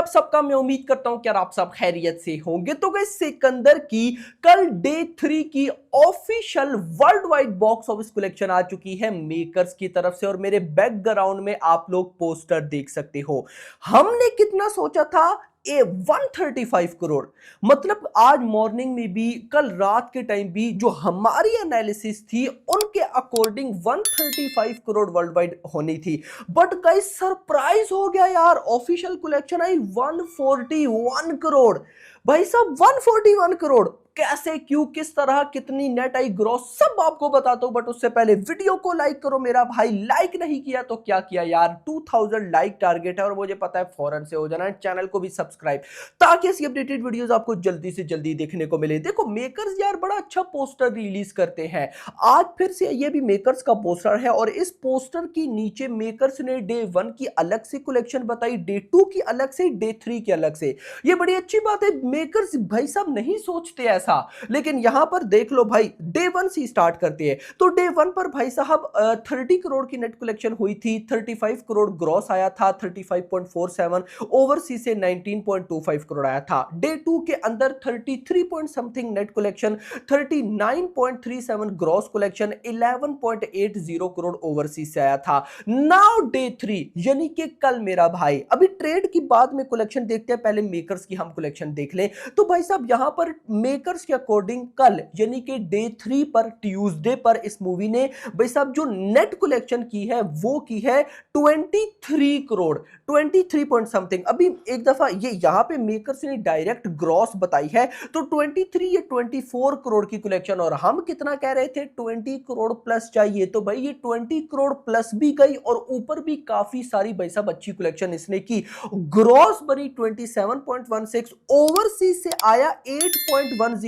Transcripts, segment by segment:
आप सबका मैं उम्मीद करता हूं कि यार आप सब खैरियत से होंगे। तो गाइस सिकंदर की कल डे 3 की official worldwide box office collection आ चुकी है मेकर्स की तरफ से और मेरे बैकग्राउंड में आप लोग पोस्टर देख सकते हो। हमने कितना सोचा था? 135 करोड़। मतलब आज मॉर्निंग में भी, कल रात के टाइम भी जो हमारी एनालिसिस थी उनके अकॉर्डिंग 135 करोड़ वर्ल्ड वाइड होनी थी। बट गाइस सरप्राइज हो गया यार, ऑफिशियल कलेक्शन आई 141 करोड़। भाई साहब 141 करोड़ कैसे, क्यों, किस तरह, कितनी नेट आई ग्रॉस, सब आपको बताता हूं। बट उससे पहले वीडियो को लाइक करो मेरा भाई। लाइक नहीं किया तो क्या किया यार, 2000 लाइक टारगेट है और मुझे पता है फौरन से हो जाना है। चैनल को भी सब्सक्राइब ताकि ऐसी अपडेटेड वीडियोस आपको जल्दी से जल्दी देखने को मिले। देखो मेकर्स यार बड़ा अच्छा पोस्टर रिलीज करते हैं। आज फिर से ये भी मेकर्स का पोस्टर है और इस पोस्टर के नीचे मेकर्स ने डे 1 की अलग से कलेक्शन बताई, डे 2 की अलग से, डे 3 की अलग से। ये बड़ी अच्छी बात है, मेकर्स भाई साहब नहीं सोचते ऐसा। लेकिन यहां पर देख लो भाई, डे 1 से स्टार्ट करते हैं। तो डे 1 पर भाई साहब 30 करोड़ की नेट कलेक्शन हुई थी, 35 करोड़ ग्रॉस आया था, 35.47, ओवरसीज से 19.25 करोड़ आया था। डे 2 के अंदर 33 point something net collection, 39.37 gross collection, 11.80 crore overseas से आया था। नाउ डे 3 यानी कि कल मेरा भाई, अभी ट्रेड की बाद में कलेक्शन देखते हैं, पहले मेकर्स की हम कलेक्शन देख लें। तो भाई साहब यहां पर मेकर्स के अकॉर्डिंग कल यानी कि डे 3 पर, ट्यूसडे पर इस मूवी ने भाई साहब जो नेट कलेक्शन की है वो की है 23 करोड़, 23 पॉइंट समथिंग। अभी एक दफा ये यहां पे मेकर्स ने डायरेक्ट ग्रॉस बताई है, तो 23 या 24 करोड़ की कलेक्शन, और हम कितना कह रहे थे 20 करोड़ प्लस चाहिए। तो भाई ये 20 करोड़ प्लस भी गई और ऊपर भी काफी सारी भाई साहब अच्छी कलेक्शन इसने की। ग्रॉस बनी 27.16, ओवरसीज से आया 8.10,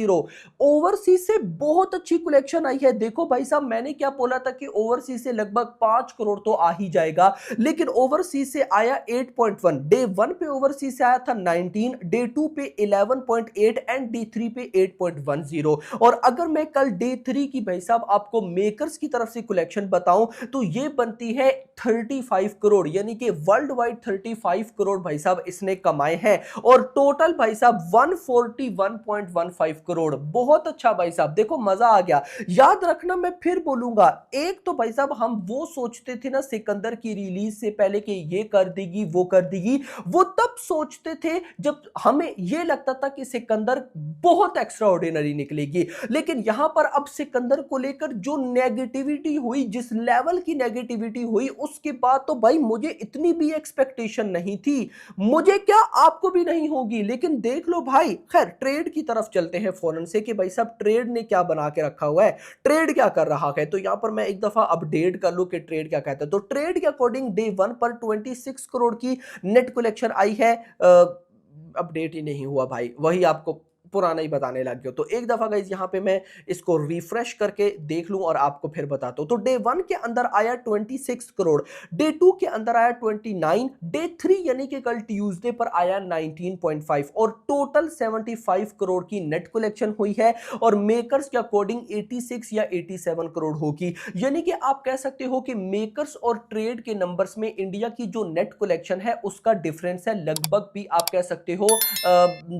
ओवरसीज से बहुत अच्छी कलेक्शन आई है। देखो भाई साहब मैंने क्या बोला था कि ओवरसीज से लगभग 5 करोड़ तो आ ही जाएगा, लेकिन ओवरसीज से आया 8.1। डे 1 पे ओवरसीज से आया था 19, डे 2 पे 11.8 एंड डे 3 पे 8.10। और अगर मैं कल डे 3 की भाई साहब आपको मेकर्स की तरफ से कलेक्शन बताऊं तो ये बनती है 35 करोड़, यानी कि वर्ल्ड वाइड 35 करोड़ भाई साहब इसने कमाए हैं। और टोटल भाई साहब 141.15 करोड़। बहुत अच्छा भाई साहब, देखो मजा आ गया। याद रखना मैं फिर बोलूंगा, एक तो भाई साहब हम वो सोचते थे ना सिकंदर की रिलीज से पहले कि ये कर देगी वो कर देगी, वो तब सोचते थे जब हमें ये लगता था कि सिकंदर बहुत एक्स्ट्रा ऑर्डिनरी निकलेगी। लेकिन यहां पर अब सिकंदर को लेकर जो नेगेटिविटी हुई, जिस लेवल की नेगेटिविटी हुई, उसके बाद तो भाई मुझे इतनी भी एक्सपेक्टेशन नहीं थी, मुझे क्या आपको भी नहीं होगी। लेकिन देख लो भाई, खैर ट्रेड की तरफ चलते हैं फौरन से कि भाई साहब ट्रेड ने क्या बना के रखा हुआ है, ट्रेड क्या कर रहा है। तो यहां पर मैं एक दफा अपडेट कर लूं कि ट्रेड क्या कहता है। तो ट्रेड के अकॉर्डिंग डे 1 पर 26 करोड़ की नेट कलेक्शन आई है। अपडेट ही नहीं हुआ भाई, वही आपको पुराना ही बताने लग गया। तो एक दफा गाइस यहां पे मैं इसको रिफ्रेश करके देख लूं और आपको फिर बताता हूं। तो डे 1 के अंदर आया 26 करोड़, डे 2 के अंदर आया 29, डे 3 यानी कि कल ट्यूसडे पर आया 19.5 और टोटल 75 करोड़ की नेट कलेक्शन हुई है। और मेकर्स के अकॉर्डिंग 86 या 87 करोड़ होगी। यानी कि आप कह सकते हो कि मेकर्स और ट्रेड के नंबर्स में इंडिया की जो नेट कलेक्शन है उसका डिफरेंस है लगभग भी आप कह सकते हो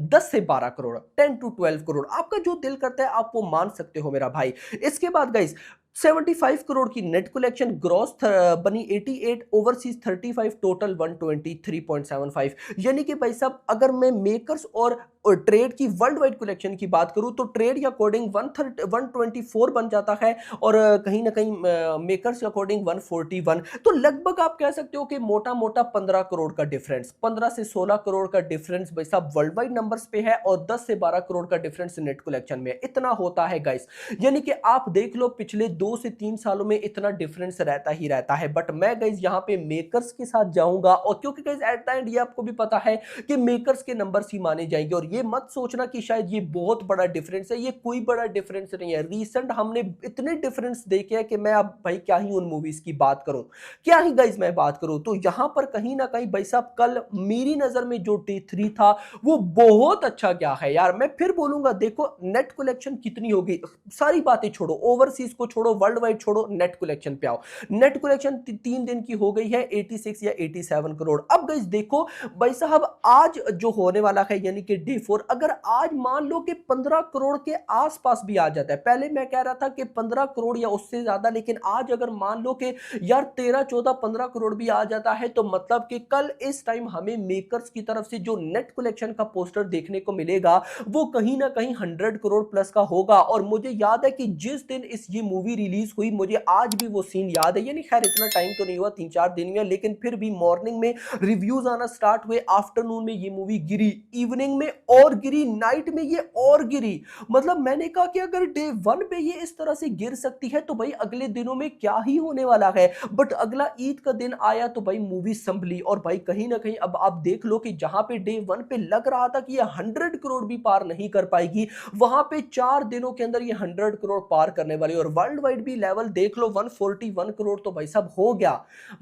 10 से 12 करोड़, 10 to 12 करोड़। आपका जो दिल करता है आप वो मान सकते हो मेरा भाई। इसके बाद गाइस 75 करोड़ की नेट कलेक्शन, ग्रॉस बनी 88, ओवरसीज 35, टोटल 123.75। यानी कि भाई साहब अगर मैं मेकर्स और ट्रेड की वर्ल्ड वाइड कलेक्शन की बात करूं तो ट्रेड के अकॉर्डिंग 124 बन जाता है और कहीं ना कहीं मेकर्स के अकॉर्डिंग 141। तो लगभग आप कह सकते हो कि मोटा मोटा 15 करोड़ का डिफरेंस, 15 से 16 करोड़ का डिफरेंस भाई साहब वर्ल्ड वाइड नंबर्स पे है और 10 से 12 करोड़ का डिफरेंस नेट कलेक्शन में, इतना होता है गाइस। यानी कि आप देख लो पिछले 2 से 3 सालों में इतना डिफरेंस रहता ही रहता है। बट मैं गाइस यहां पे मेकर्स के साथ जाऊंगा और क्योंकि गाइस एट द एंड ये आपको भी पता है कि मेकर्स के नंबर्स ही माने जाएंगे और ये मत सोचना कि शायद ये बहुत बड़ा डिफरेंस है, ये कोई बड़ा डिफरेंस नहीं है। रीसेंट हमने इतने डिफरेंस देखे हैं कि मैं अब भाई क्या ही उन मूवीज की बात करूं, क्या ही गाइज मैं बात करूं। तो यहां पर कहीं ना कहीं भाई साहब कल मेरी नजर में जो डे 3 था वो बहुत अच्छा क्या है यार। मैं फिर बोलूंगा, देखो नेट कलेक्शन कितनी होगी, सारी बातें छोड़ो, ओवरसीज को छोड़ो, वर्ल्ड वाइड छोड़ो, नेट कलेक्शन पे आओ। नेट कलेक्शन 3 दिन की हो गई है 86 या 87 करोड़। अब गाइस देखो भाई साहब, आज जो होने वाला है यानी कि डे 4, अगर आज मान लो कि 15 करोड़ के आसपास भी आ जाता है, पहले मैं कह रहा था कि 15 करोड़ या उससे ज्यादा, लेकिन आज अगर मान लो कि यार 13, 14, 15 करोड़ भी आ जाता है, तो मतलब कि कल इस टाइम हमें मेकर्स की तरफ से जो नेट कलेक्शन का पोस्टर देखने को मिलेगा वो कहीं ना कहीं 100 करोड़ प्लस का होगा। और मुझे याद है कि जिस दिन ये मूवी रिलीज हुई, मुझे आज भी वो सीन याद है, यानी खैर इतना टाइम तो नहीं हुआ, 3-4 दिन हुआ, लेकिन फिर भी मॉर्निंग में रिव्यूज आना स्टार्ट हुए, आफ्टरनून में ये मूवी गिरी, इवनिंग में और गिरी, नाइट में ये और गिरी। मतलब मैंने कहा कि अगर डे 1 पे ये इस तरह से गिर सकती है तो भाई अगले दिनों में क्या ही होने वाला है। बट अगला ईद का दिन आया तो भाई मूवी संभली, और भाई कहीं ना कहीं अब आप देख लो कि जहां पे डे 1 पे लग रहा था कि ये 100 करोड़ भी पार नहीं कर पाएगी, वहां पे 4 दिनों के अंदर ये 100 करोड़ पार करने वाली। और वर्ल्ड वाइड भी लेवल देख लो, 141 करोड़ तो भाई साहब हो गया।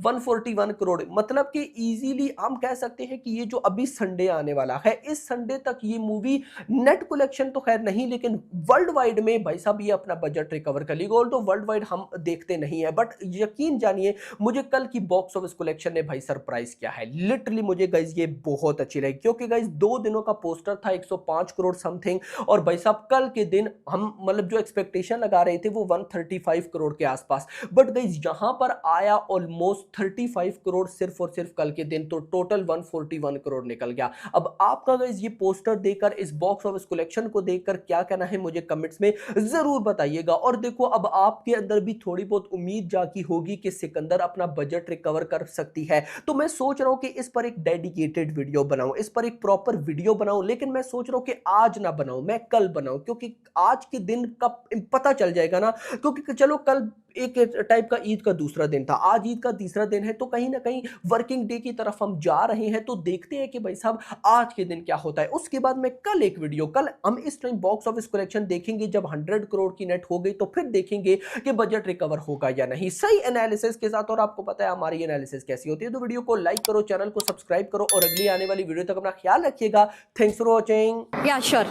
141 करोड़ मतलब कि इजीली हम कह सकते हैं कि ये जो अभी संडे आने वाला है, इस संडे तक ये मूवी नेट कलेक्शन तो खैर नहीं, लेकिन वर्ल्ड वाइड में भाई साहब ये अपना बजट रिकवर कर ली। गोल तो वर्ल्ड वाइड हम देखते नहीं है, बट यकीन जानिए मुझे कल की बॉक्स ऑफिस कलेक्शन ने भाई सरप्राइज किया है। लिटरली मुझे गाइस ये बहुत अच्छी लगी, क्योंकि गाइस 2 दिनों का पोस्टर था 105 करोड़ समथिंग, और भाई साहब कल के दिन हम मतलब जो एक्सपेक्टेशन लगा रहे थे वो 135 करोड़ के आसपास, बट गाइस यहां पर आया ऑलमोस्ट 35 करोड़ सिर्फ और सिर्फ कल के दिन, तो टोटल 141 करोड़ निकल गया। अब आपका गाइस ये पोस्टर देखकर, इस बॉक्स ऑफिस कलेक्शन को देखकर क्या कहना है मुझे कमेंट्स में जरूर बताइएगा। और देखो अब आपके अंदर भी थोड़ी बहुत उम्मीद जागी होगी कि सिकंदर अपना बजट रिकवर कर सकती है, तो मैं सोच रहा हूं कि इस पर एक डेडिकेटेड वीडियो बनाऊं, इस पर एक प्रॉपर वीडियो बनाऊं, लेकिन मैं सोच रहा हूं कि आज ना बनाऊं, मैं कल बनाऊं, क्योंकि आज के दिन का पता चल जाएगा ना, क्योंकि चलो कल एक टाइप का ईद का दूसरा दिन था, आज ईद का तीसरा दिन है, तो कहीं ना कहीं वर्किंग डे की तरफ हम जा रहे हैं, तो देखते हैं कि भाई साहब आज के दिन क्या होता है। उसके बाद मैं कल एक वीडियो, कल हम इस टाइम बॉक्स ऑफिस कलेक्शन देखेंगे, जब 100 करोड़ की नेट हो गई तो फिर देखेंगे कि बजट रिकवर होगा या नहीं, सही एनालिसिस के साथ। और आपको पता है हमारी एनालिसिस कैसी होती है, तो वीडियो को लाइक करो, चैनल को सब्सक्राइब करो, और अगली आने वाली वीडियो तक अपना ख्याल रखिएगा। Thanks for watching. या श्योर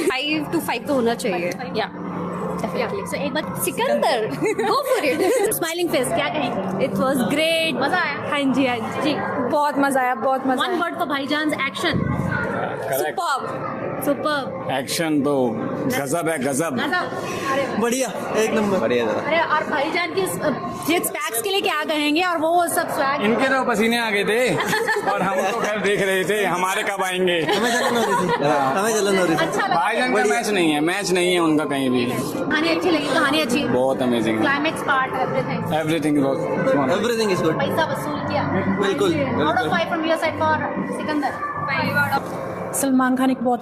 5 to 5 तो होना चाहिए। या So एक बार Sikandar go for it. Smiling face क्या कहेंगे? इट वाज ग्रेट, मजा आया? हाँ जी हाँ जी, बहुत मजा आया, बहुत मजा वन वर्ड फॉर भाईजान, एक्शन। सुपर्ब। एक्शन तो गजब है, गजब। बढ़िया, एक नंबर बढ़िया। अरे और भाईजान की जिस पैक्स के लिए क्या कहेंगे, और वो सब स्वैग। इनके तो पसीने आ गए थे और हम तो खैर देख रहे थे, हमारे कब आएंगे। हमें जलन हो रही थी, हमें जलन हो रही थी। अच्छा भाईजान का मैच नहीं है, मैच नहीं है उनका कहीं भी। कहानी अच्छी लगी, कहानी अच्छी, बहुत amazing, climax part, everything everything everything is good. पैसा वसूल किया बिल्कुल out of 5 from your side for Sikandar. Salman Khan एक बहुत